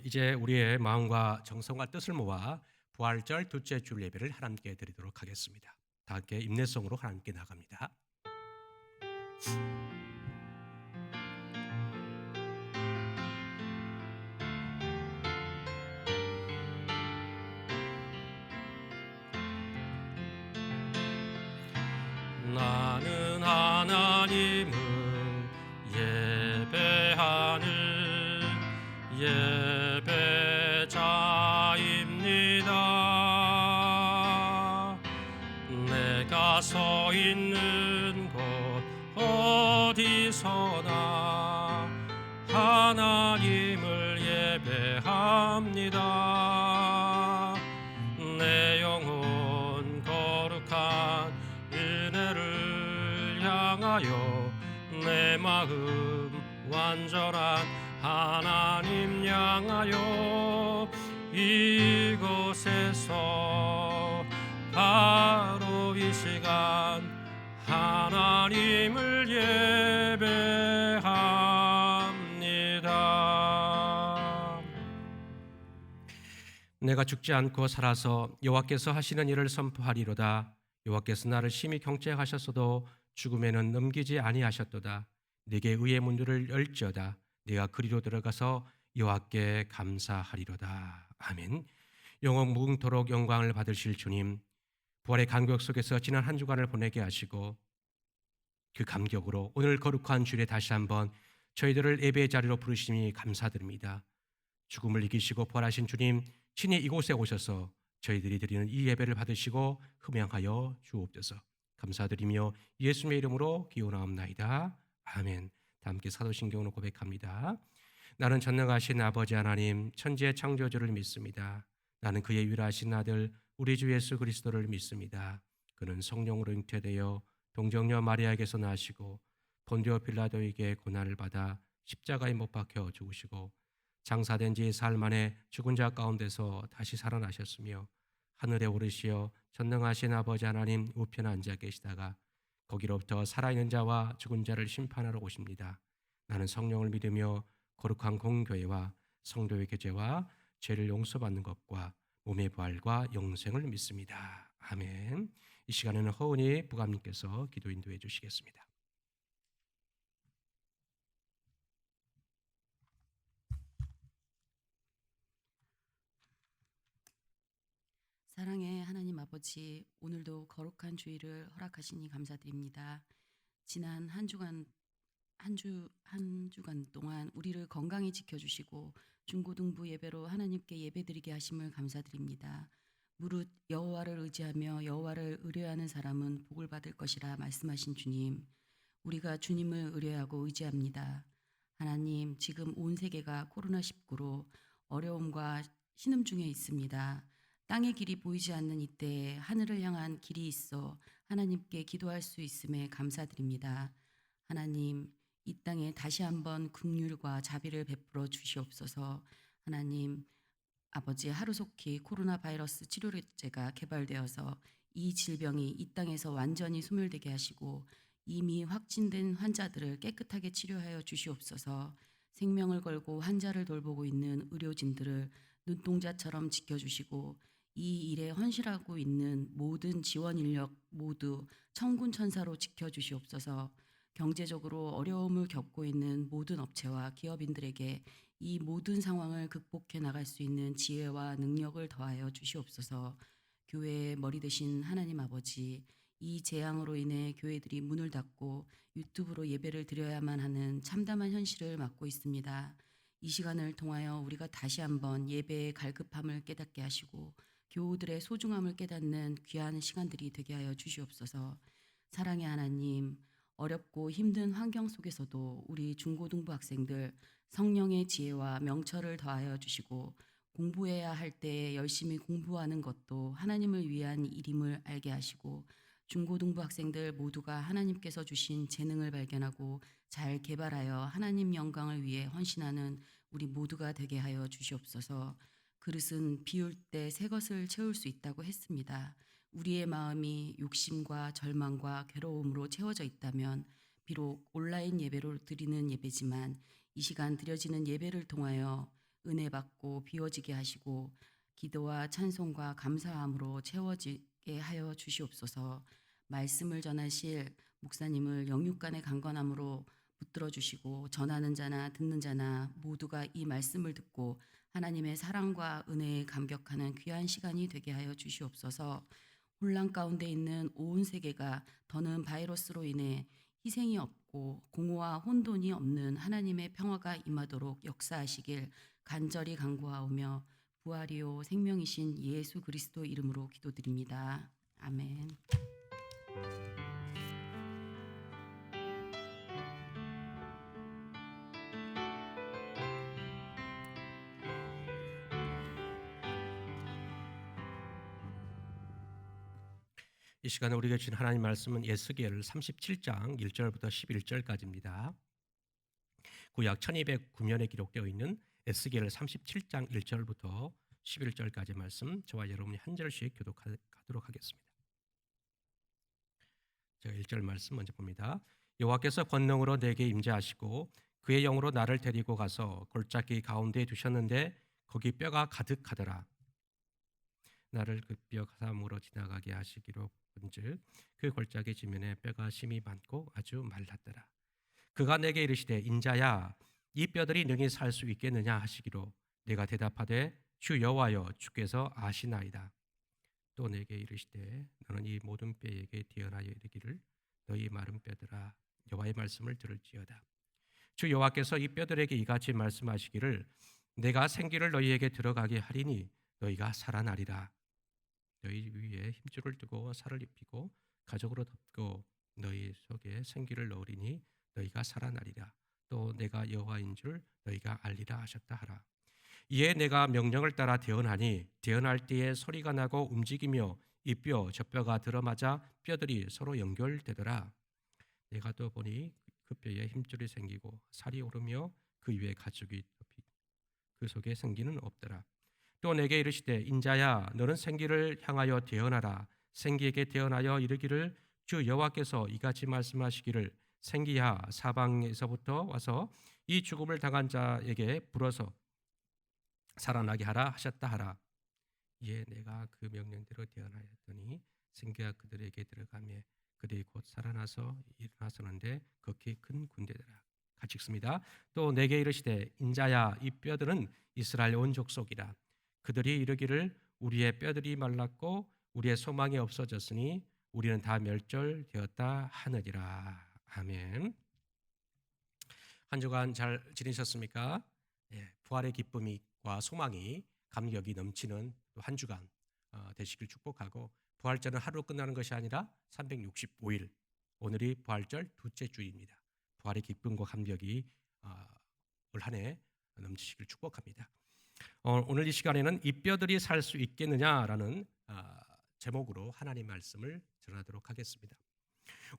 이제 우리의 마음과 정성과 뜻을 모아 부활절 둘째 주 예배를 하나님께 드리도록 하겠습니다. 다 함께 인내성으로 하나님께 나갑니다. 나는 하나님을 예배하는 예배자입니다. 내가 서 있는 곳 어디서나 하나님을 예배합니다. 내 영혼 거룩한 은혜를 향하여 내 마음 완전한 하나님 향하여 이곳에서 바로 이 시간 하나님을 예배합니다. 내가 죽지 않고 살아서 여호와께서 하시는 일을 선포하리로다. 여호와께서 나를 심히 경책하셨어도 죽음에는 넘기지 아니하셨도다. 내게 의의 문들을 열지어다. 내가 그리로 들어가서 여호와께 감사하리로다. 아멘. 영원 무궁토록 영광을 받으실 주님, 부활의 간격 속에서 지난 한 주간을 보내게 하시고 그 감격으로 오늘 거룩한 주일에 다시 한번 저희들을 예배의 자리로 부르시니 감사드립니다. 죽음을 이기시고 부활하신 주님, 친히 이곳에 오셔서 저희들이 드리는 이 예배를 받으시고 흠양하여 주옵소서. 감사드리며 예수님의 이름으로 기원하옵나이다. 아멘. 다 함께 사도신경으로 고백합니다. 나는 전능하신 아버지 하나님, 천지의 창조주를 믿습니다. 나는 그의 유일하신 아들 우리 주 예수 그리스도를 믿습니다. 그는 성령으로 잉태되어 동정녀 마리아에게서 나시고 본디오 빌라도에게 고난을 받아 십자가에 못 박혀 죽으시고 장사된 지 사흘 만에 죽은 자 가운데서 다시 살아나셨으며 하늘에 오르시어 전능하신 아버지 하나님 우편에 앉아 계시다가 거기로부터 살아있는 자와 죽은 자를 심판하러 오십니다. 나는 성령을 믿으며 거룩한 공교회와 성도의 교제와 죄를 용서받는 것과 몸의 부활과 영생을 믿습니다. 아멘. 이 시간에는 허은희 부감님께서 기도 인도해 주시겠습니다. 사랑의 하나님 아버지, 오늘도 거룩한 주일을 허락하시니 감사드립니다. 지난 한 주간 동안 우리를 건강히 지켜주시고 중고등부 예배로 하나님께 예배드리게 하심을 감사드립니다. 무릇 여호와를 의지하며 여호와를 의뢰하는 사람은 복을 받을 것이라 말씀하신 주님, 우리가 주님을 의뢰하고 의지합니다. 하나님, 지금 온 세계가 코로나19로 어려움과 신음 중에 있습니다. 땅의 길이 보이지 않는 이때에 하늘을 향한 길이 있어 하나님께 기도할 수 있음에 감사드립니다. 하나님, 이 땅에 다시 한번 긍휼과 자비를 베풀어 주시옵소서. 하나님, 아버지, 하루속히 코로나 바이러스 치료제가 개발되어서 이 질병이 이 땅에서 완전히 소멸되게 하시고 이미 확진된 환자들을 깨끗하게 치료하여 주시옵소서. 생명을 걸고 환자를 돌보고 있는 의료진들을 눈동자처럼 지켜주시고 이 일에 헌신하고 있는 모든 지원 인력 모두 천군천사로 지켜주시옵소서. 경제적으로 어려움을 겪고 있는 모든 업체와 기업인들에게 이 모든 상황을 극복해 나갈 수 있는 지혜와 능력을 더하여 주시옵소서. 교회의 머리 되신 하나님 아버지, 이 재앙으로 인해 교회들이 문을 닫고 유튜브로 예배를 드려야만 하는 참담한 현실을 맞고 있습니다. 이 시간을 통하여 우리가 다시 한번 예배의 갈급함을 깨닫게 하시고 교우들의 소중함을 깨닫는 귀한 시간들이 되게 하여 주시옵소서. 사랑의 하나님, 어렵고 힘든 환경 속에서도 우리 중고등부 학생들 성령의 지혜와 명철을 더하여 주시고 공부해야 할 때에 열심히 공부하는 것도 하나님을 위한 일임을 알게 하시고 중고등부 학생들 모두가 하나님께서 주신 재능을 발견하고 잘 개발하여 하나님 영광을 위해 헌신하는 우리 모두가 되게 하여 주시옵소서. 그릇은 비울 때 새 것을 채울 수 있다고 했습니다. 우리의 마음이 욕심과 절망과 괴로움으로 채워져 있다면 비록 온라인 예배로 드리는 예배지만 이 시간 드려지는 예배를 통하여 은혜 받고 비워지게 하시고 기도와 찬송과 감사함으로 채워지게 하여 주시옵소서. 말씀을 전하실 목사님을 영육간의 강건함으로 붙들어 주시고 전하는 자나 듣는 자나 모두가 이 말씀을 듣고 하나님의 사랑과 은혜에 감격하는 귀한 시간이 되게 하여 주시옵소서. 혼란 가운데 있는 온 세계가 더는 바이러스로 인해 희생이 없고 공허와 혼돈이 없는 하나님의 평화가 임하도록 역사하시길 간절히 간구하오며 부활이요 생명이신 예수 그리스도 이름으로 기도드립니다. 아멘. 이 시간에 우리가 주신 하나님 말씀은 에스겔 37장 1절부터 11절까지입니다. 구약 1209년에 기록되어 있는 에스겔 37장 1절부터 11절까지 말씀, 저와 여러분이 한 절씩 교독하도록 하겠습니다. 제가 1절 말씀 먼저 봅니다. 여호와께서 권능으로 내게 임재하시고 그의 영으로 나를 데리고 가서 골짜기 가운데에 두셨는데 거기 뼈가 가득하더라. 나를 그 뼈 가삼으로 지나가게 하시기로 본즉 그 골짜기 지면에 뼈가 심이 많고 아주 말랐더라. 그가 내게 이르시되 인자야 이 뼈들이 능히 살 수 있겠느냐 하시기로 내가 대답하되 주 여호와여 주께서 아시나이다. 또 내게 이르시되 너는 이 모든 뼈에게 대언하여 이르기를 너희 마른 뼈들아 여호와의 말씀을 들을지어다. 주 여호와께서 이 뼈들에게 이같이 말씀하시기를 내가 생기를 너희에게 들어가게 하리니 너희가 살아나리라. 너희 위에 힘줄을 두고 살을 입히고 가죽으로 덮고 너희 속에 생기를 넣으리니 너희가 살아나리라. 또 내가 여호와인 줄 너희가 알리라 하셨다 하라. 이에 내가 명령을 따라 대언하니 대언할 때에 소리가 나고 움직이며 이 뼈 저 뼈가 들어맞아 뼈들이 서로 연결되더라. 내가 또 보니 그 뼈에 힘줄이 생기고 살이 오르며 그 위에 가죽이 덮이고 그 속에 생기는 없더라. 또 내게 이르시되 인자야 너는 생기를 향하여 대언하라. 생기에게 대언하여 이르기를 주 여호와께서 이같이 말씀하시기를 생기야 사방에서부터 와서 이 죽음을 당한 자에게 불어서 살아나게 하라 하셨다 하라. 이에 내가 그 명령대로 대언하였더니 생기가 그들에게 들어가며 그들이 곧 살아나서 일어나서는데 극히 큰 군대더라. 같이 읽습니다. 또 내게 이르시되 인자야 이 뼈들은 이스라엘 온 족속이라. 그들이 이르기를 우리의 뼈들이 말랐고 우리의 소망이 없어졌으니 우리는 다 멸절되었다 하느니라. 아멘. 한 주간 잘 지내셨습니까? 부활의 기쁨과 소망이 감격이 넘치는 한 주간 되시길 축복하고, 부활절은 하루 끝나는 것이 아니라 365일, 오늘이 부활절 둘째 주입니다. 부활의 기쁨과 감격이 올 한 해 넘치시길 축복합니다. 오늘 이 시간에는 이 뼈들이 살 수 있겠느냐라는 제목으로 하나님 말씀을 전하도록 하겠습니다.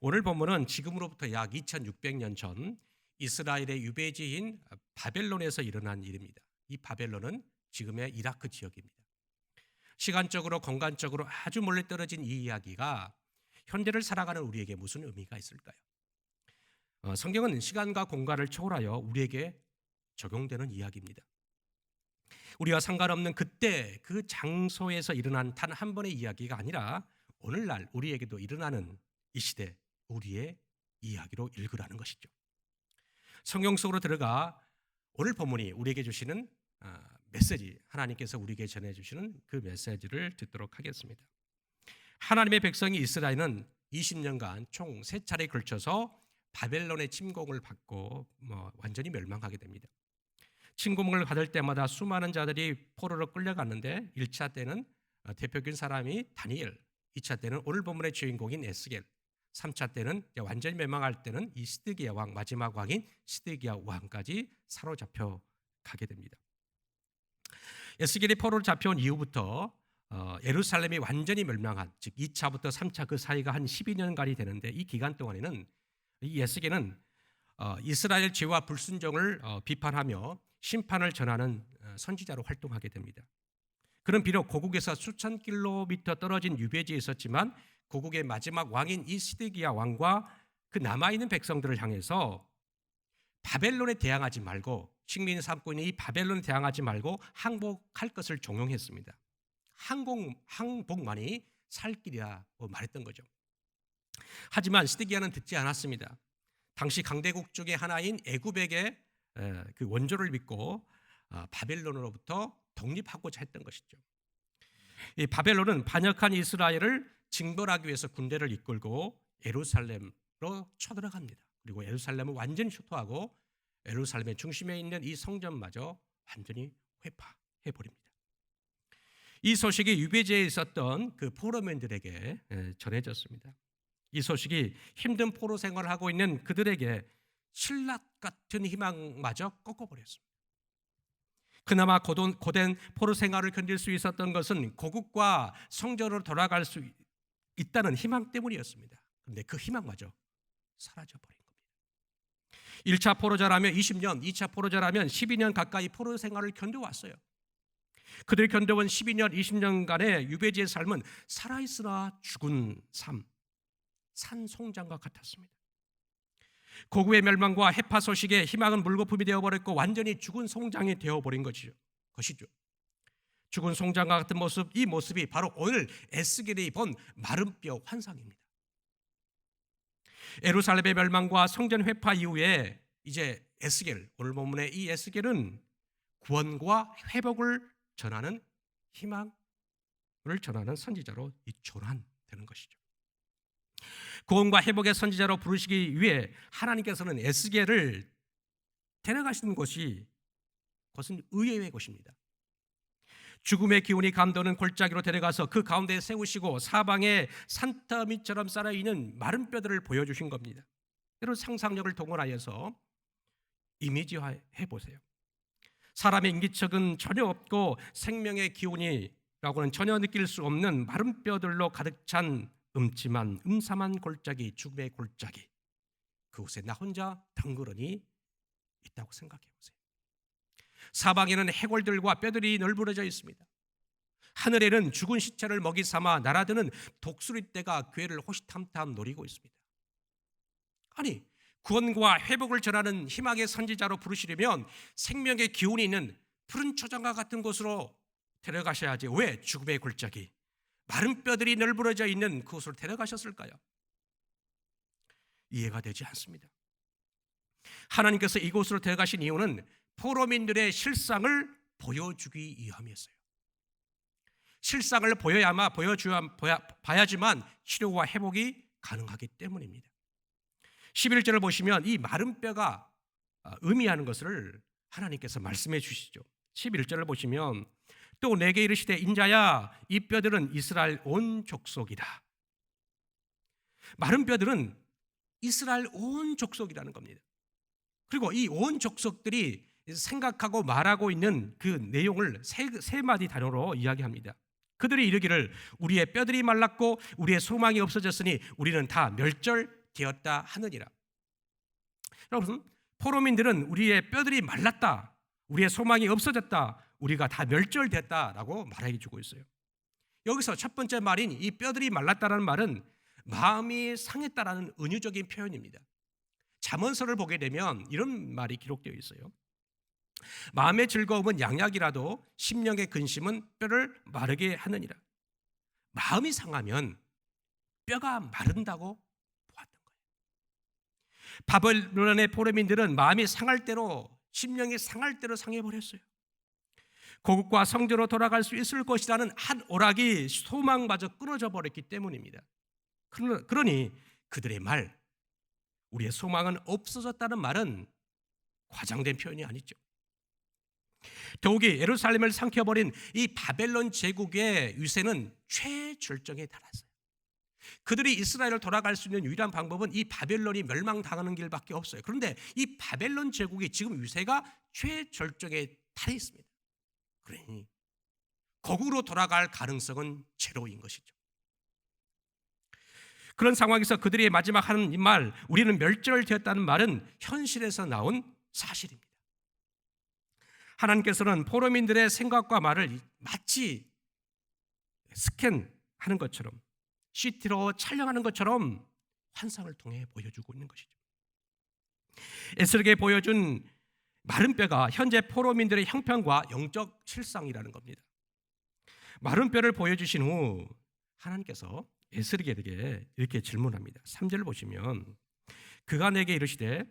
오늘 본문은 지금으로부터 약 2600년 전 이스라엘의 유배지인 바벨론에서 일어난 일입니다. 이 바벨론은 지금의 이라크 지역입니다. 시간적으로 공간적으로 아주 멀리 떨어진 이 이야기가 현대를 살아가는 우리에게 무슨 의미가 있을까요? 성경은 시간과 공간을 초월하여 우리에게 적용되는 이야기입니다. 우리와 상관없는 그때 그 장소에서 일어난 단 한 번의 이야기가 아니라 오늘날 우리에게도 일어나는 이 시대 우리의 이야기로 읽으라는 것이죠. 성경 속으로 들어가 오늘 본문이 우리에게 주시는 메시지, 하나님께서 우리에게 전해주시는 그 메시지를 듣도록 하겠습니다. 하나님의 백성이 이스라엘은 20년간 총 3차례에 걸쳐서 바벨론의 침공을 받고 완전히 멸망하게 됩니다. 침공을 받을 때마다 수많은 자들이 포로로 끌려갔는데 1차 때는 대표적인 사람이 다니엘, 2차 때는 오늘 본문의 주인공인 에스겔, 3차 때는 완전히 멸망할 때는 이 시드기야 왕, 마지막 왕인 시드기야 왕까지 사로잡혀 가게 됩니다. 에스겔이 포로로 잡혀온 이후부터 예루살렘이 완전히 멸망한, 즉 2차부터 3차 그 사이가 한 12년간이 되는데, 이 기간 동안에는 이 에스겔은 이스라엘 죄와 불순종을 비판하며 심판을 전하는 선지자로 활동하게 됩니다. 그는 비록 고국에서 수천 킬로미터 떨어진 유배지에 있었지만 고국의 마지막 왕인 이 시드기야 왕과 그 남아있는 백성들을 향해서 바벨론에 대항하지 말고 식민지 삼고 있는 이 바벨론에 대항하지 말고 항복할 것을 종용했습니다. 항복만이 살 길이라고 말했던 거죠. 하지만 시드기야는 듣지 않았습니다. 당시 강대국 중의 하나인 애굽에게 그 원조를 믿고 바벨론으로부터 독립하고자 했던 것이죠. 이 바벨론은 반역한 이스라엘을 징벌하기 위해서 군대를 이끌고 예루살렘으로 쳐들어갑니다. 그리고 예루살렘을 완전히 초토하고 예루살렘의 중심에 있는 이 성전마저 완전히 회파해버립니다. 이 소식이 유배지에 있었던 그 포로맨들에게 전해졌습니다. 이 소식이 힘든 포로 생활을 하고 있는 그들에게 신락 같은 희망마저 꺾어버렸습니다. 그나마 고된 포로 생활을 견딜 수 있었던 것은 고국과 성전으로 돌아갈 수 있다는 희망 때문이었습니다. 그런데 그 희망마저 사라져버린 겁니다. 1차 포로자라면 20년, 2차 포로자라면 12년 가까이 포로 생활을 견뎌왔어요. 그들이 견뎌온 12년, 20년간의 유배지의 삶은 살아있으나 죽은 삶, 산송장과 같았습니다. 고국의 멸망과 해파 소식에 희망은 물거품이 되어버렸고 완전히 죽은 송장이 되어버린 것이죠. 죽은 송장과 같은 모습, 이 모습이 바로 오늘 에스겔이 본 마른 뼈 환상입니다. 예루살렘의 멸망과 성전 회파 이후에 이제 에스겔, 오늘 본문의 이 에스겔은 구원과 회복을 전하는 희망을 전하는 선지자로 전환되는 것이죠. 구원과 회복의 선지자로 부르시기 위해 하나님께서는 에스겔을 데려가시는 곳이 그것은 의외의 곳입니다. 죽음의 기운이 감도는 골짜기로 데려가서 그 가운데 세우시고 사방에 산더미처럼 쌓여있는 마른 뼈들을 보여주신 겁니다. 여러분 상상력을 동원하여서 이미지화해 보세요. 사람의 인기척은 전혀 없고 생명의 기운이라고는 전혀 느낄 수 없는 마른 뼈들로 가득 찬 음침한 음삼한 골짜기, 죽음의 골짜기, 그곳에 나 혼자 덩그러니 있다고 생각해 보세요. 사방에는 해골들과 뼈들이 널브러져 있습니다. 하늘에는 죽은 시체를 먹이 삼아 날아드는 독수리떼가 괴를 호시탐탐 노리고 있습니다. 아니, 구원과 회복을 전하는 희망의 선지자로 부르시려면 생명의 기운이 있는 푸른 초장과 같은 곳으로 데려가셔야지 왜 죽음의 골짜기, 마른 뼈들이 널브러져 있는 그곳으로 데려가셨을까요? 이해가 되지 않습니다. 하나님께서 이곳으로 데려가신 이유는 포로민들의 실상을 보여주기 위함이었어요. 실상을 봐야지만 치료와 회복이 가능하기 때문입니다. 11절을 보시면 이 마른 뼈가 의미하는 것을 하나님께서 말씀해 주시죠. 11절을 보시면 또 내게 이르시되 인자야 이 뼈들은 이스라엘 온 족속이다. 마른 뼈들은 이스라엘 온 족속이라는 겁니다. 그리고 이 온 족속들이 생각하고 말하고 있는 그 내용을 세 마디 단어로 이야기합니다. 그들이 이르기를 우리의 뼈들이 말랐고 우리의 소망이 없어졌으니 우리는 다 멸절되었다 하느니라. 여러분, 포로민들은 우리의 뼈들이 말랐다, 우리의 소망이 없어졌다, 우리가 다 멸절됐다라고 말해 주고 있어요. 여기서 첫 번째 말인 이 뼈들이 말랐다라는 말은 마음이 상했다라는 은유적인 표현입니다. 잠언서를 보게 되면 이런 말이 기록되어 있어요. 마음의 즐거움은 양약이라도 심령의 근심은 뼈를 마르게 하느니라. 마음이 상하면 뼈가 마른다고 보았던 거예요. 바벨론의 포로민들은 마음이 상할 대로, 심령이 상할 대로 상해버렸어요. 고국과 성전으로 돌아갈 수 있을 것이라는 한 오락이 소망마저 끊어져 버렸기 때문입니다. 그러니 그들의 말, 우리의 소망은 없어졌다는 말은 과장된 표현이 아니죠. 더욱이 예루살렘을 삼켜버린 이 바벨론 제국의 위세는 최절정에 달았어요. 그들이 이스라엘을 돌아갈 수 있는 유일한 방법은 이 바벨론이 멸망당하는 길밖에 없어요. 그런데 이 바벨론 제국이 지금 위세가 최절정에 달해 있습니다. 그러니 거국으로 돌아갈 가능성은 제로인 것이죠. 그런 상황에서 그들이 마지막 하는 이 말, 우리는 멸절되었다는 말은 현실에서 나온 사실입니다. 하나님께서는 포로민들의 생각과 말을 마치 스캔하는 것처럼, CT로 촬영하는 것처럼 환상을 통해 보여주고 있는 것이죠. 에스겔에게 보여준 마른 뼈가 현재 포로민들의 형편과 영적 실상이라는 겁니다. 마른 뼈를 보여주신 후 하나님께서 에스겔에게 이렇게 질문합니다. 3절을 보시면 그가 내게 이르시되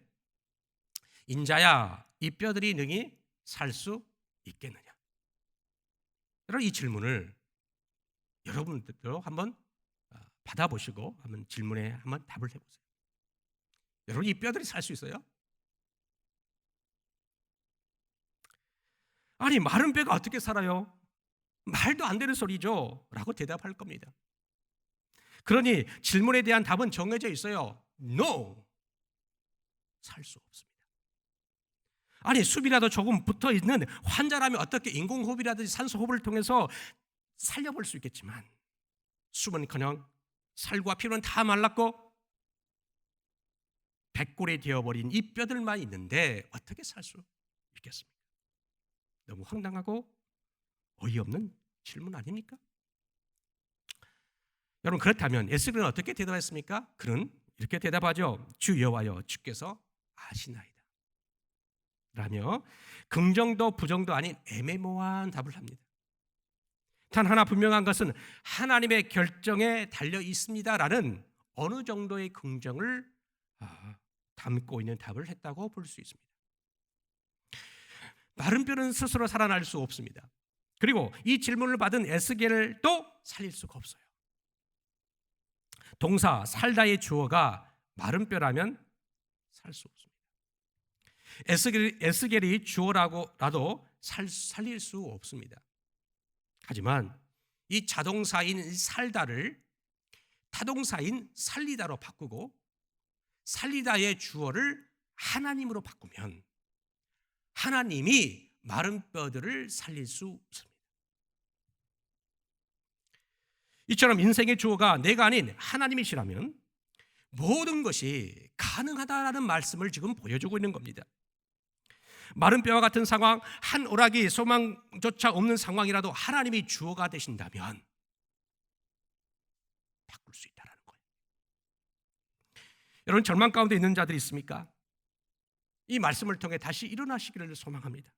인자야 이 뼈들이 능히 살 수 있겠느냐. 여러분 이 질문을 여러분들도 한번 받아보시고 한번 질문에 한번 답을 해보세요. 여러분 이 뼈들이 살 수 있어요? 아니 마른 뼈가 어떻게 살아요? 말도 안 되는 소리죠 라고 대답할 겁니다. 그러니 질문에 대한 답은 정해져 있어요. No! 살 수 없습니다. 아니 숨이라도 조금 붙어있는 환자라면 어떻게 인공호흡이라든지 산소호흡을 통해서 살려볼 수 있겠지만 숨은커녕 살과 피로는 다 말랐고 백골이 되어버린 이 뼈들만 있는데 어떻게 살 수 있겠습니까? 너무 황당하고 어이없는 질문 아닙니까? 여러분 그렇다면 에스겔은 어떻게 대답했습니까? 그는 이렇게 대답하죠. 주 여호와여 주께서 아시나이다 라며 긍정도 부정도 아닌 애매모호한 답을 합니다. 단 하나 분명한 것은 하나님의 결정에 달려 있습니다라는 어느 정도의 긍정을 담고 있는 답을 했다고 볼 수 있습니다. 마른 뼈는 스스로 살아날 수 없습니다. 그리고 이 질문을 받은 에스겔도 살릴 수가 없어요. 동사 살다의 주어가 마른 뼈라면 살 수 없습니다. 에스겔이 주어라고라도 살릴 수 없습니다. 하지만 이 자동사인 살다를 타동사인 살리다로 바꾸고 살리다의 주어를 하나님으로 바꾸면 하나님이 마른 뼈들을 살릴 수 있습니다. 이처럼 인생의 주어가 내가 아닌 하나님이시라면 모든 것이 가능하다라는 말씀을 지금 보여주고 있는 겁니다. 마른 뼈와 같은 상황, 한 오락이 소망조차 없는 상황이라도 하나님이 주어가 되신다면 바꿀 수 있다는 거예요. 여러분 절망 가운데 있는 자들이 있습니까? 이 말씀을 통해 다시 일어나시기를 소망합니다.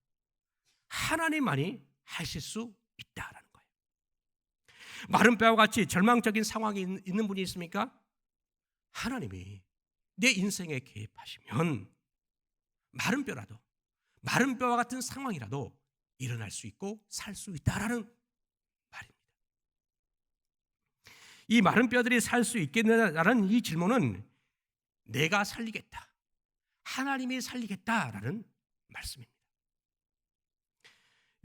하나님만이 하실 수 있다라는 거예요. 마른 뼈와 같이 절망적인 상황이 있는 분이 있습니까? 하나님이 내 인생에 개입하시면 마른 뼈라도 마른 뼈와 같은 상황이라도 일어날 수 있고 살 수 있다라는 말입니다. 이 마른 뼈들이 살 수 있겠느냐라는 이 질문은 내가 살리겠다, 하나님이 살리겠다라는 말씀입니다.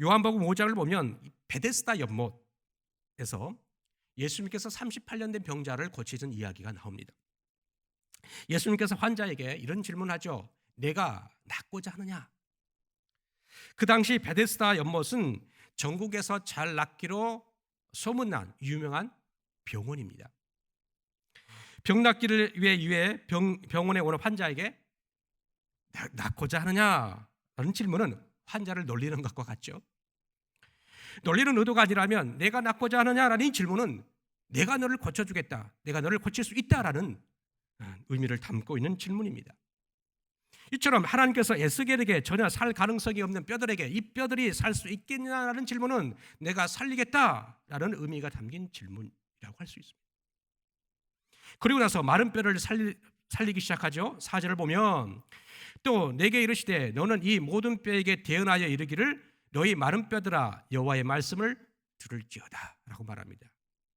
요한복음 5장을 보면 베데스다 연못에서 예수님께서 38년 된 병자를 고치신 이야기가 나옵니다. 예수님께서 환자에게 이런 질문하죠. 내가 낫고자 하느냐? 그 당시 베데스다 연못은 전국에서 잘 낫기로 소문난 유명한 병원입니다. 병 낫기를 위해 병원에 오는 환자에게 낫고자 하느냐라는 질문은 환자를 놀리는 것과 같죠. 놀리는 의도가 아니라면 내가 낫고자 하느냐라는 이 질문은 내가 너를 고쳐주겠다, 내가 너를 고칠 수 있다라는 의미를 담고 있는 질문입니다. 이처럼 하나님께서 에스겔에게 전혀 살 가능성이 없는 뼈들에게 이 뼈들이 살 수 있겠냐라는 질문은 내가 살리겠다라는 의미가 담긴 질문이라고 할 수 있습니다. 그리고 나서 마른 뼈를 살리기 시작하죠. 4절을 보면 또 내게 이르시되 너는 이 모든 뼈에게 대언하여 이르기를 너희 마른 뼈들아 여호와의 말씀을 들을지어다 라고 말합니다.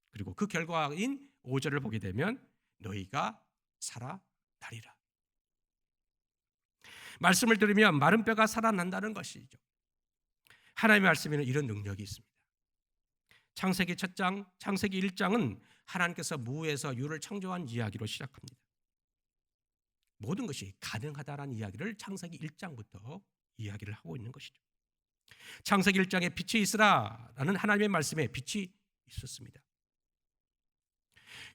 그리고 그 결과인 5절을 보게 되면 너희가 살아나리라. 말씀을 들으면 마른 뼈가 살아난다는 것이죠. 하나님의 말씀에는 이런 능력이 있습니다. 창세기 1장, 창세기 1장은 하나님께서 무에서 유를 창조한 이야기로 시작합니다. 모든 것이 가능하다라는 이야기를 창세기 1장부터 이야기를 하고 있는 것이죠. 창세기 1장에 빛이 있으라라는 하나님의 말씀에 빛이 있었습니다.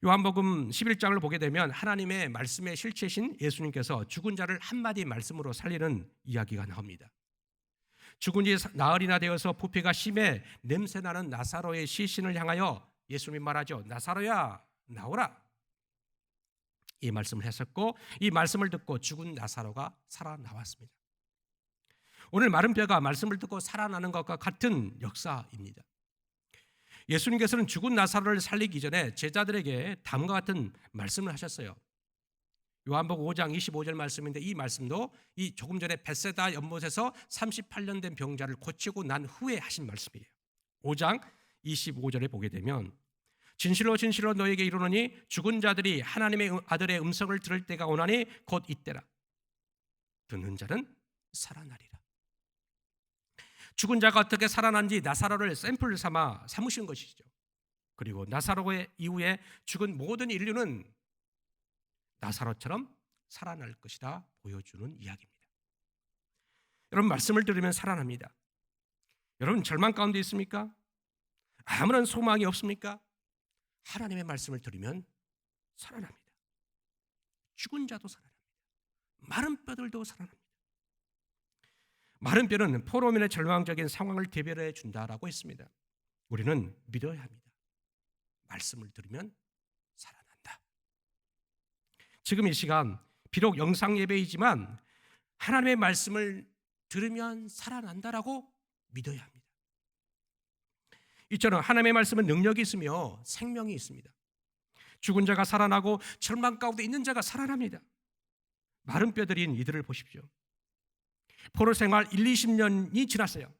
요한복음 11장을 보게 되면 하나님의 말씀의 실체신 예수님께서 죽은 자를 한마디 말씀으로 살리는 이야기가 나옵니다. 죽은 지 나흘이나 되어서 부패가 심해 냄새나는 나사로의 시신을 향하여 예수님이 말하죠. 나사로야 나오라. 이 말씀을 했었고 이 말씀을 듣고 죽은 나사로가 살아나왔습니다. 오늘 마른 뼈가 말씀을 듣고 살아나는 것과 같은 역사입니다. 예수님께서는 죽은 나사로를 살리기 전에 제자들에게 다음과 같은 말씀을 하셨어요. 요한복음 5장 25절 말씀인데, 이 말씀도 이 조금 전에 벳세다 연못에서 38년 된 병자를 고치고 난 후에 하신 말씀이에요. 5장 25절에 보게 되면, 진실로 진실로 너에게 이르노니 죽은 자들이 하나님의 아들의 음성을 들을 때가 오나니 곧 이때라. 듣는 자는 살아나리라. 죽은 자가 어떻게 살아난지 나사로를 샘플 삼으신 것이죠. 그리고 나사로의 이후에 죽은 모든 인류는 나사로처럼 살아날 것이다 보여주는 이야기입니다. 여러분, 말씀을 들으면 살아납니다. 여러분, 절망 가운데 있습니까? 아무런 소망이 없습니까? 하나님의 말씀을 들으면 살아납니다. 죽은 자도 살아납니다. 마른 뼈들도 살아납니다. 마른 뼈는 포로민의 절망적인 상황을 대변해 준다라고 했습니다. 우리는 믿어야 합니다. 말씀을 들으면 살아난다. 지금 이 시간 비록 영상 예배이지만 하나님의 말씀을 들으면 살아난다라고 믿어야 합니다. 이처럼 하나님의 말씀은 능력이 있으며 생명이 있습니다. 죽은 자가 살아나고 절망 가운데 있는 자가 살아납니다. 마른 뼈들인 이들을 보십시오. 포로 생활 1-20년이 지났어요.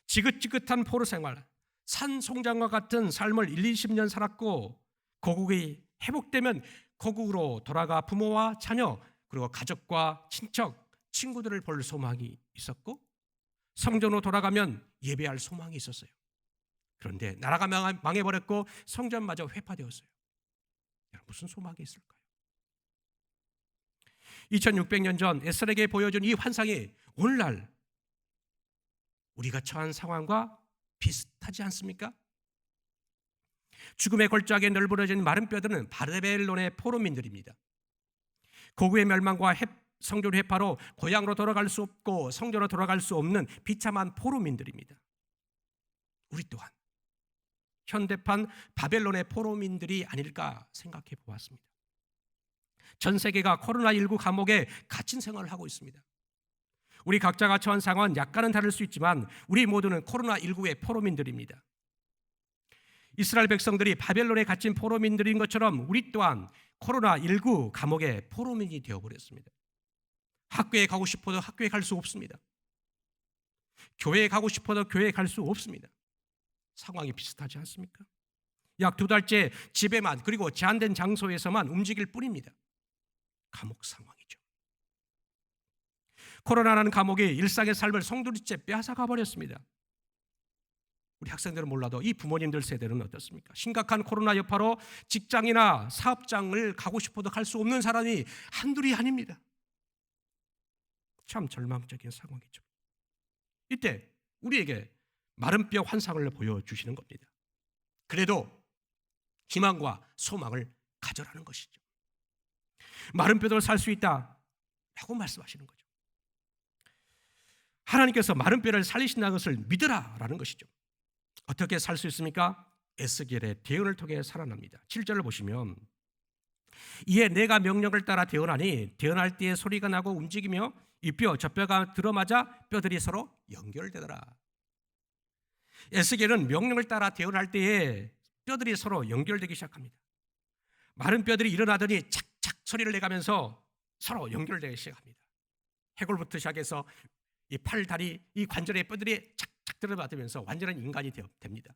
지긋지긋한 포로 생활, 산송장과 같은 삶을 1-20년 살았고, 고국이 회복되면 고국으로 돌아가 부모와 자녀, 그리고 가족과 친척, 친구들을 볼 소망이 있었고, 성전으로 돌아가면 예배할 소망이 있었어요. 그런데 나라가 망해버렸고 성전마저 회파되었어요. 무슨 소망이 있을까요? 2600년 전 에스겔에게 보여준 이 환상이 오늘날 우리가 처한 상황과 비슷하지 않습니까? 죽음의 골짜기에 널브러진 마른 뼈들은 바벨론의 포로민들입니다. 고국의 멸망과 성전 회파로 고향으로 돌아갈 수 없고 성전으로 돌아갈 수 없는 비참한 포로민들입니다. 우리 또한 현대판 바벨론의 포로민들이 아닐까 생각해 보았습니다. 전 세계가 코로나19 감옥에 갇힌 생활을 하고 있습니다. 우리 각자가 처한 상황은 약간은 다를 수 있지만 우리 모두는 코로나19의 포로민들입니다. 이스라엘 백성들이 바벨론에 갇힌 포로민들인 것처럼 우리 또한 코로나19 감옥의 포로민이 되어버렸습니다. 학교에 가고 싶어도 학교에 갈 수 없습니다. 교회에 가고 싶어도 교회에 갈 수 없습니다. 상황이 비슷하지 않습니까? 약 2달째 집에만, 그리고 제한된 장소에서만 움직일 뿐입니다. 감옥 상황이죠. 코로나라는 감옥이 일상의 삶을 송두리째 빼앗아가 버렸습니다. 우리 학생들은 몰라도 이 부모님들 세대는 어떻습니까? 심각한 코로나 여파로 직장이나 사업장을 가고 싶어도 갈 수 없는 사람이 한둘이 아닙니다. 참 절망적인 상황이죠. 이때 우리에게 마른 뼈 환상을 보여주시는 겁니다. 그래도 희망과 소망을 가져라는 것이죠. 마른 뼈대로 살 수 있다라고 말씀하시는 거죠. 하나님께서 마른 뼈를 살리신다는 것을 믿으라라는 것이죠. 어떻게 살 수 있습니까? 에스겔의 대언을 통해 살아납니다. 7절을 보시면, 이에 내가 명령을 따라 대언하니 대언할 때에 소리가 나고 움직이며 이 뼈 저 뼈가 들어맞아 뼈들이 서로 연결되더라. 에스겔은 명령을 따라 대언할 때에 뼈들이 서로 연결되기 시작합니다. 마른 뼈들이 일어나더니 착착 소리를 내가면서 서로 연결되기 시작합니다. 해골부터 시작해서 이 팔, 다리, 이 관절의 뼈들이 착착 들어맞으면서 완전한 인간이 됩니다.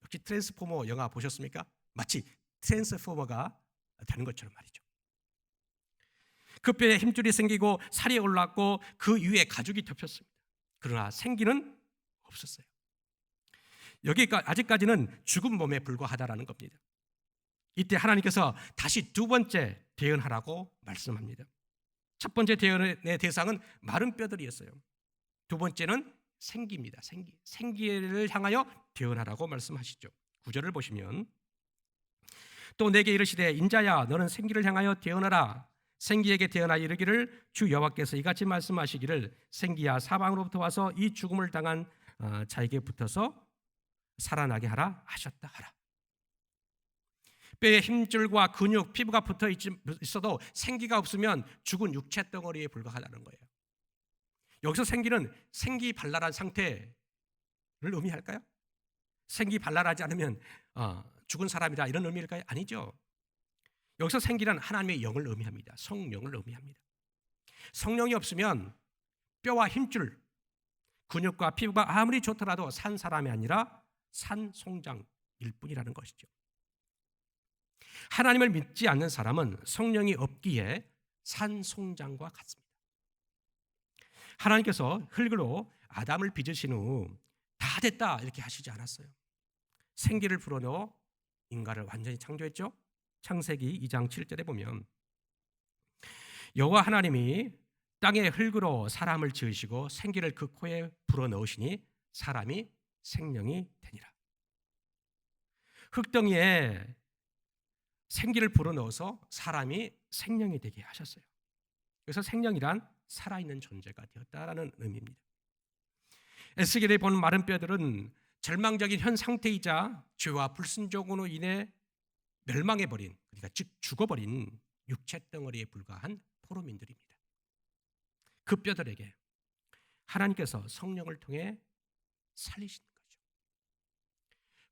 역시 트랜스포머 영화 보셨습니까? 마치 트랜스포머가 되는 것처럼 말이죠. 그 뼈에 힘줄이 생기고 살이 올랐고 그 위에 가죽이 덮였습니다. 그러나 생기는 없었어요. 여기가 아직까지는 죽은 몸에 불과하다라는 겁니다. 이때 하나님께서 다시 두 번째 대언하라고 말씀합니다. 첫 번째 대언의 대상은 마른 뼈들이었어요. 두 번째는 생기입니다. 생기를 향하여 대언하라고 말씀하시죠. 9절을 보시면, 또 내게 이르시되 인자야 너는 생기를 향하여 대언하라. 생기에게 대언하여 이르기를 주 여호와께서 이같이 말씀하시기를 생기야 사방으로부터 와서 이 죽음을 당한 자에게 붙어서 살아나게 하라 하셨다 하라. 뼈에 힘줄과 근육, 피부가 붙어 있어도 생기가 없으면 죽은 육체 덩어리에 불과하다는 거예요. 여기서 생기는 생기발랄한 상태를 의미할까요? 생기발랄하지 않으면 죽은 사람이다 이런 의미일까요? 아니죠. 여기서 생기는 하나님의 영을 의미합니다. 성령을 의미합니다. 성령이 없으면 뼈와 힘줄, 근육과 피부가 아무리 좋더라도 산 사람이 아니라 산 송장일 뿐이라는 것이죠. 하나님을 믿지 않는 사람은 성령이 없기에 산 송장과 같습니다. 하나님께서 흙으로 아담을 빚으신 후 다 됐다 이렇게 하시지 않았어요. 생기를 불어넣어 인간을 완전히 창조했죠. 창세기 2장 7절에 보면 여호와 하나님이 땅의 흙으로 사람을 지으시고 생기를 그 코에 불어넣으시니 사람이 생명이 되니라. 흙덩이에 생기를 불어넣어서 사람이 생명이 되게 하셨어요. 그래서 생명이란 살아있는 존재가 되었다라는 의미입니다. 에스겔이 본 마른 뼈들은 절망적인 현 상태이자 죄와 불순종으로 인해 멸망해버린, 그러니까 즉 죽어버린 육체 덩어리에 불과한 포로민들입니다. 그 뼈들에게 하나님께서 성령을 통해 살리시는 거죠.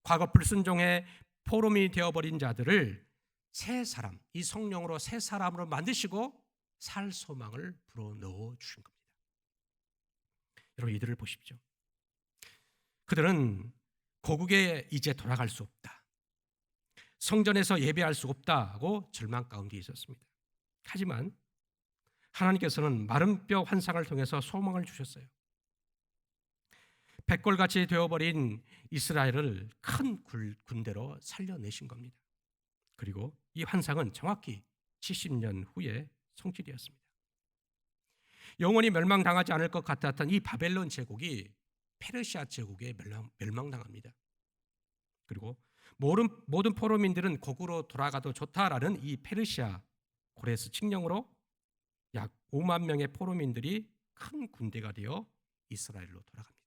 과거 불순종의 포로민이 되어버린 자들을 새 사람, 이 성령으로 새 사람으로 만드시고 살 소망을 불어넣어 주신 겁니다. 여러분 이들을 보십시오. 그들은 고국에 이제 돌아갈 수 없다, 성전에서 예배할 수 없다고 절망 가운데 있었습니다. 하지만 하나님께서는 마른 뼈 환상을 통해서 소망을 주셨어요. 백골같이 되어버린 이스라엘을 큰 군대로 살려내신 겁니다. 그리고 이 환상은 정확히 70년 후에 성취되었습니다. 영원히 멸망당하지 않을 것 같았던 이 바벨론 제국이 페르시아 제국에 멸망당합니다. 그리고 모든 포로민들은 고국으로 돌아가도 좋다라는 이 페르시아 고레스 칙령으로 약 5만 명의 포로민들이 큰 군대가 되어 이스라엘로 돌아갑니다.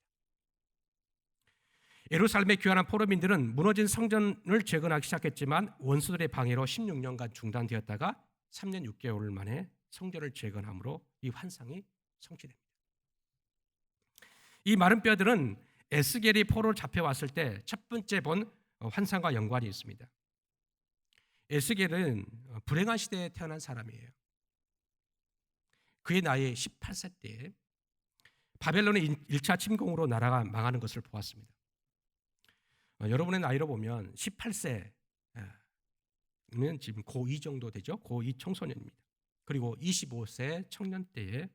예루살렘에 귀환한 포로민들은 무너진 성전을 재건하기 시작했지만 원수들의 방해로 16년간 중단되었다가 3년 6개월 만에 성전을 재건함으로 이 환상이 성취됩니다. 이 마른 뼈들은 에스겔이 포로로 잡혀왔을 때 첫 번째 본 환상과 연관이 있습니다. 에스겔은 불행한 시대에 태어난 사람이에요. 그의 나이 18세 때 바벨론의 1차 침공으로 나라가 망하는 것을 보았습니다. 여러분의 나이로 보면 18세면 지금 고2 정도 되죠. 고2 청소년입니다. 그리고 25세 청년 때에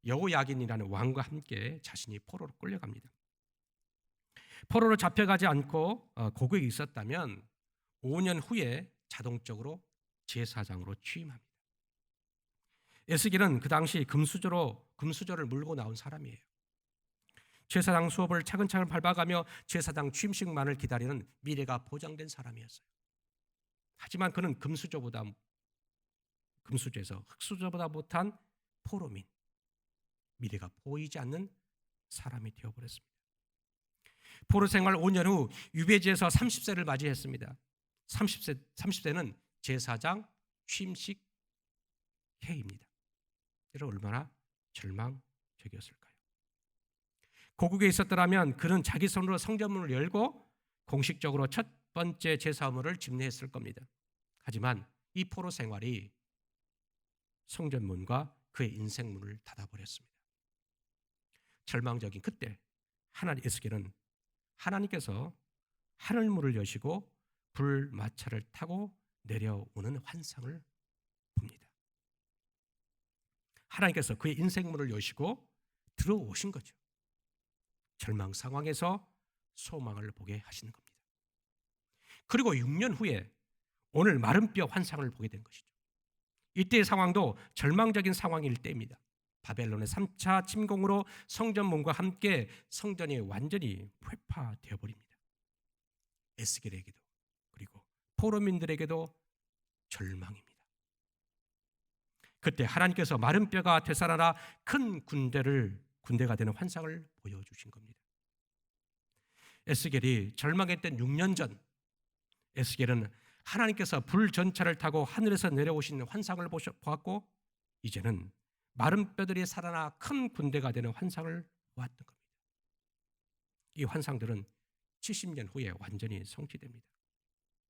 여호야긴이라는 왕과 함께 자신이 포로로 끌려갑니다. 포로로 잡혀가지 않고 고국에 있었다면 5년 후에 자동적으로 제사장으로 취임합니다. 에스겔은 그 당시 금수저를 물고 나온 사람이에요. 제사장 수업을 차근차근 밟아가며 제사장 취임식만을 기다리는 미래가 보장된 사람이었어요. 하지만 그는 금수저에서 흙수저보다 못한 포로민, 미래가 보이지 않는 사람이 되어버렸습니다. 포로 생활 5년 후 유배지에서 30세를 맞이했습니다. 30세는 제사장 취임식 해입니다. 여러분 얼마나 절망적이었을까요? 고국에 있었더라면 그는 자기 손으로 성전문을 열고 공식적으로 첫 번째 제사 의무를 집례했을 겁니다. 하지만 이 포로 생활이 성전문과 그의 인생문을 닫아버렸습니다. 절망적인 그때 에스겔은 하나님께서 하늘문을 여시고 불마차를 타고 내려오는 환상을 봅니다. 하나님께서 그의 인생문을 여시고 들어오신 거죠. 절망 상황에서 소망을 보게 하시는 겁니다. 그리고 6년 후에 오늘 마른 뼈 환상을 보게 된 것이죠. 이때의 상황도 절망적인 상황일 때입니다. 바벨론의 3차 침공으로 성전문과 함께 성전이 완전히 회파되어 버립니다. 에스겔에게도 그리고 포로민들에게도 절망입니다. 그때 하나님께서 마른 뼈가 되살아나 큰 군대가 되는 환상을 보여주신 겁니다. 에스겔이 절망했던 6년 전 에스겔은 하나님께서 불전차를 타고 하늘에서 내려오시는 환상을 보았고 이제는 마른 뼈들이 살아나 큰 군대가 되는 환상을 보았던 겁니다. 이 환상들은 70년 후에 완전히 성취됩니다.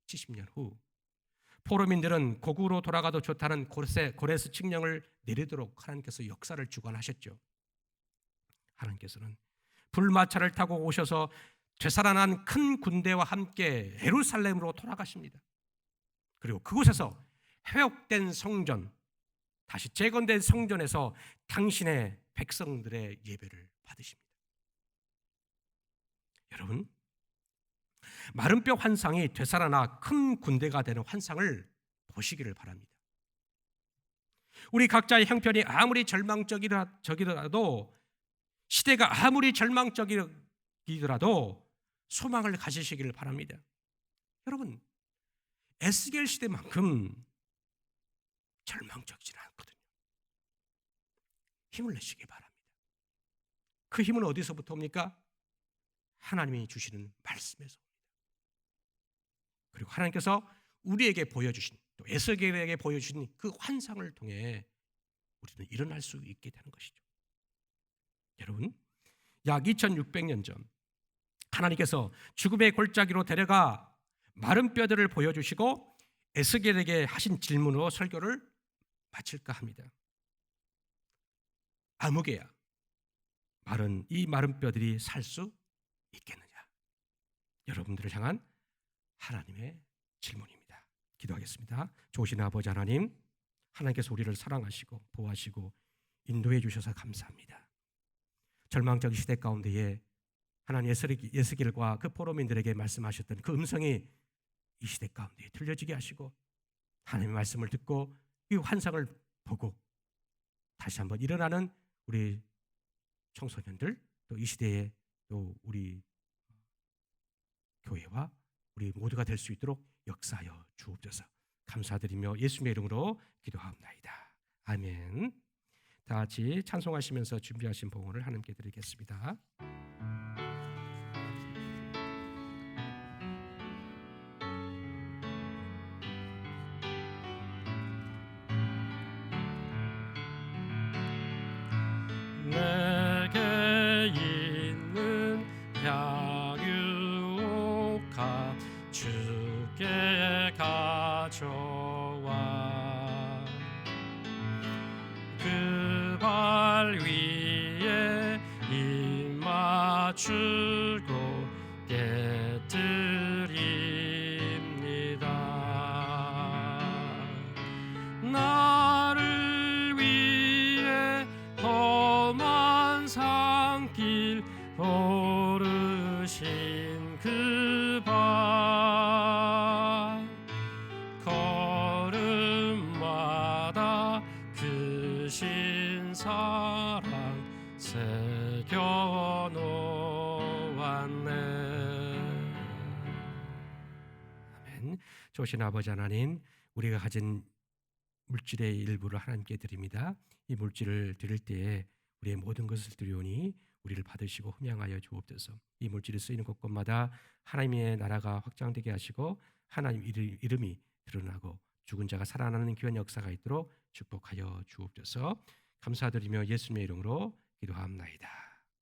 70년 후 포로민들은 고국으로 돌아가도 좋다는 고레스 칙령을 내리도록 하나님께서 역사를 주관하셨죠. 하나님께서는 불마차를 타고 오셔서 되살아난 큰 군대와 함께 예루살렘으로 돌아가십니다. 그리고 그곳에서 회복된 성전, 다시 재건된 성전에서 당신의 백성들의 예배를 받으십니다. 여러분, 마른 뼈 환상이 되살아나 큰 군대가 되는 환상을 보시기를 바랍니다. 우리 각자의 형편이 아무리 절망적이더라도, 시대가 아무리 절망적이더라도 소망을 가지시기를 바랍니다. 여러분, 에스겔 시대만큼 절망적이지는 않거든요. 힘을 내시기 바랍니다. 그 힘은 어디서부터 옵니까? 하나님이 주시는 말씀에서 옵니다. 그리고 하나님께서 우리에게 보여주신, 또 에스겔에게 보여주신 그 환상을 통해 우리는 일어날 수 있게 되는 것이죠. 여러분, 약 2600년 전 하나님께서 죽음의 골짜기로 데려가 마른 뼈들을 보여주시고 에스겔에게 하신 질문으로 설교를 마칠까 합니다. 아무개야, 이 마른 뼈들이 살 수 있겠느냐? 여러분들을 향한 하나님의 질문입니다. 기도하겠습니다. 좋으신 아버지 하나님, 하나님께서 우리를 사랑하시고 보호하시고 인도해 주셔서 감사합니다. 절망적 시대 가운데에 하나님 에스겔과 그 포로민들에게 말씀하셨던 그 음성이 이 시대 가운데 들려지게 하시고, 하나님의 말씀을 듣고 이 환상을 보고 다시 한번 일어나는 우리 청소년들, 또 이 시대에 또 우리 교회와 우리 모두가 될 수 있도록 역사하여 주옵소서. 감사드리며 예수님의 이름으로 기도하옵나이다. 아멘. 다 같이 찬송하시면서 준비하신 봉헌을 하나님께 드리겠습니다. 내게 있는 향유옥화 주께 가져와 그 발 위에 입 맞추고 깨뜨립니다. 나를 위해 험한 산길 오르신 그 발, 걸음마다 그 신사랑 새겨놓았네. 아멘. 좋으신 아버지 하나님, 우리가 가진 물질의 일부를 하나님께 드립니다. 이 물질을 드릴 때에 우리의 모든 것을 드리오니 우리를 받으시고 흠양하여 주옵소서. 이 물질이 쓰이는 곳곳마다 하나님의 나라가 확장되게 하시고 하나님 이름이 드러나고 죽은 자가 살아나는 귀한 역사가 있도록 축복하여 주옵소서. 감사드리며 예수님의 이름으로 기도하옵나이다.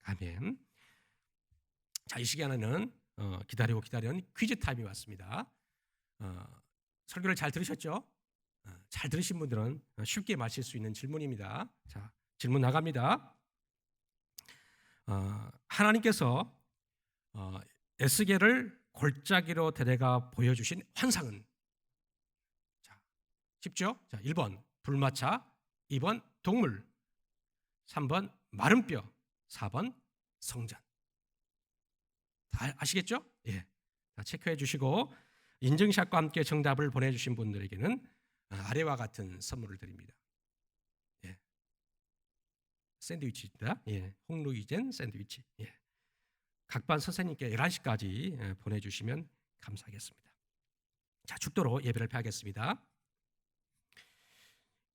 아멘. 자, 이 시간에는 기다리고 기다린 퀴즈 타임이 왔습니다. 설교를 잘 들으셨죠? 잘 들으신 분들은 쉽게 맞힐 수 있는 질문입니다. 자, 질문 나갑니다. 하나님께서 에스겔을 골짜기로 데려가 보여주신 환상은? 자, 쉽죠? 자, 1번 불마차, 2번 동물, 3번 마른 뼈, 4번 성전. 다 아시겠죠? 예. 자, 체크해 주시고 인증샷과 함께 정답을 보내주신 분들에게는 아래와 같은 선물을 드립니다. 예. 샌드위치입니다. 예. 홍루이젠 샌드위치. 예. 각반 선생님께 11시까지 보내주시면 감사하겠습니다. 자, 죽도록 예배를 폐하겠습니다.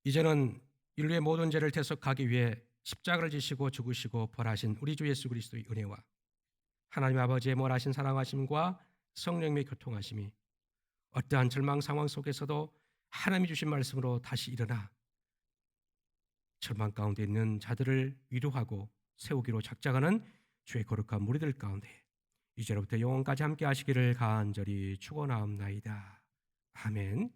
이제는 인류의 모든 죄를 대속하기 위해 십자가를 지시고 죽으시고 부활하신 우리 주 예수 그리스도의 은혜와 하나님 아버지의 몰하신 사랑하심과 성령님의 교통하심이 어떠한 절망 상황 속에서도 하나님이 주신 말씀으로 다시 일어나 절망 가운데 있는 자들을 위로하고 세우기로 작작하는 주의 거룩한 무리들 가운데 이제로부터 영원까지 함께 하시기를 간절히 축원하옵나이다. 아멘.